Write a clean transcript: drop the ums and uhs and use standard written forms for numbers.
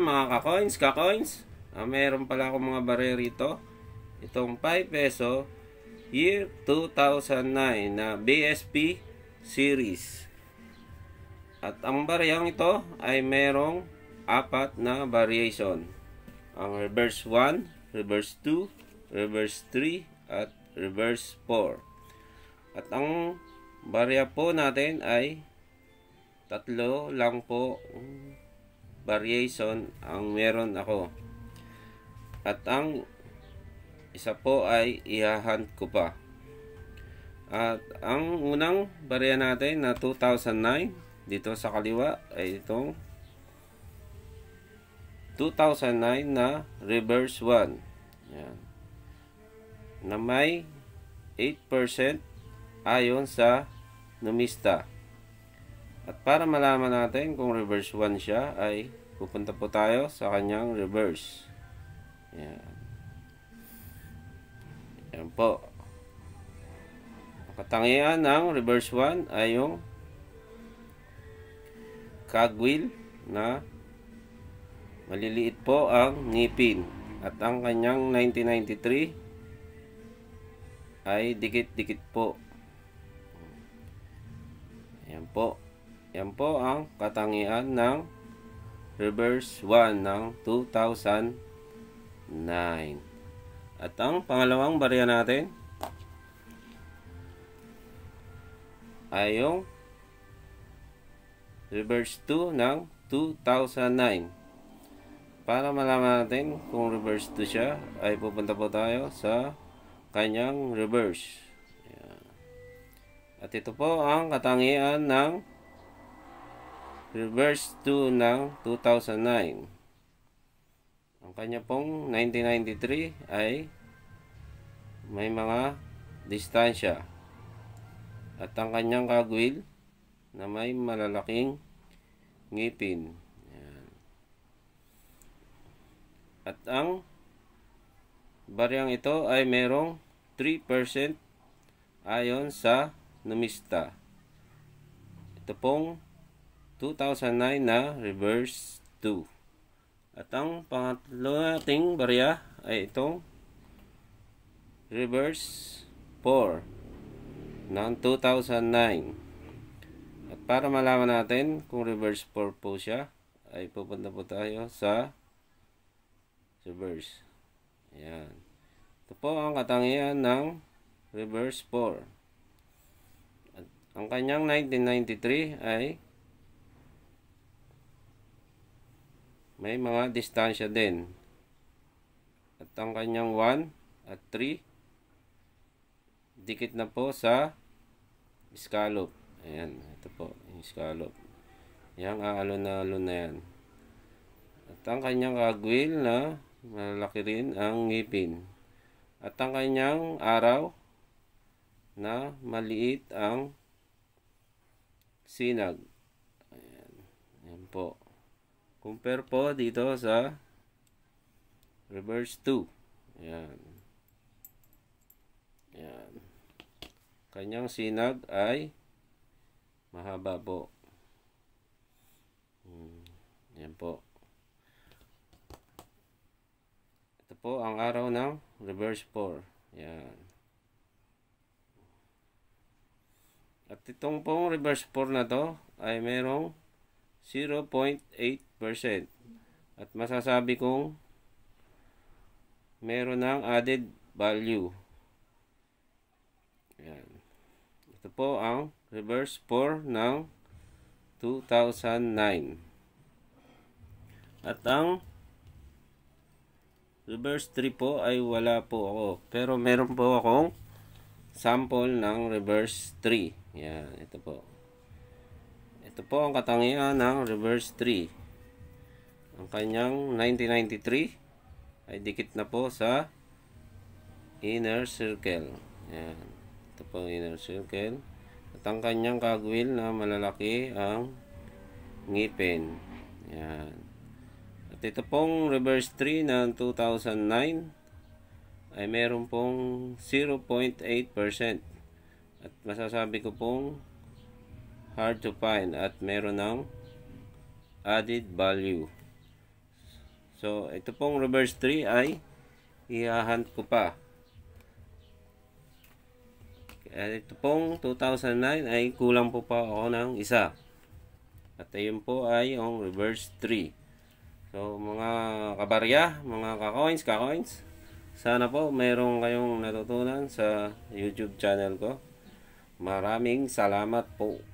Mga ka-coins, meron pala akong mga barya rito. Itong 5 peso year 2009 na BSP series. At ang baryang ito ay merong 4 na variation. Ang reverse 1, reverse 2, reverse 3 at reverse 4. At ang barya po natin ay 3 lang po variation ang meron ako. At ang isa po ay i-hunt ko pa. At ang unang barya natin na 2009 dito sa kaliwa ay itong 2009 na reverse 1. Yan. Na may 8% ayon sa numista. At para malaman natin kung reverse 1 siya ay pupunta po tayo sa kanyang reverse. Yan. Yan po. Ang katangian ng reverse 1 ay yung cogwheel na maliliit po ang ngipin. At ang kanyang 1993 ay dikit-dikit po. Yan po. Yan po ang katangian ng reverse 1 ng 2009. At ang pangalawang barya natin ay yung reverse 2 ng 2009. Para malaman natin kung reverse 2 siya, ay pupunta po tayo sa kanyang reverse. Ayan. At ito po ang katangian ng reverse 2 ng 2009. Ang kanya pong 1993 ay may mga distansya. At ang kanyang cogwheel na may malalaking ngipin. Ayan. At ang baryang ito ay merong 3% ayon sa numista. Ito pong 2009 na reverse 2. At ang pangatlo nating barya ay itong reverse 4 ng 2009. At para malaman natin kung reverse 4 po siya, ay pupunta po tayo sa reverse. Ayan. Ito po ang katangian ng reverse 4. At ang kanyang 1993 ay may mga distansya din. At ang kanyang 1 at 3 dikit na po sa scallop. Ayan, ito po yung scallop. Yang aalon na yan. At ang kanyang cogwheel na malaki rin ang ngipin. At ang kanyang araw na maliit ang sinag. Ayan, ayan po. Compare po dito sa reverse 2. Ayan. Ayan. Kanyang sinag ay mahaba po. Ayan po. Ito po ang araw ng reverse 4. Ayan. At itong pong reverse 4 na to ay merong 0.8%. At masasabi kong meron ng added value. Ayan. Ito po ang reverse 4 ng 2009. At ang reverse 3 po ay wala po ako. Pero meron po akong sample ng reverse 3. Ayan, ito po. Ito po ang katangian ng reverse 3. Ang kanyang 1993 ay dikit na po sa inner circle. Ayan. Ito po ang inner circle. At ang kanyang cogwheel na malalaki ang ngipin. Ayan. At ito pong reverse 3 ng 2009 ay meron pong 0.8%. At masasabi ko pong hard to find at meron ng added value. So, ito pong reverse 3 ay i-hunt ko pa. Ito pong 2009 ay kulang po pa ako ng isa. At ayun po ay yung reverse 3. So, mga kabarya, mga ka-coins, sana po mayroong kayong natutunan sa YouTube channel ko. Maraming salamat po.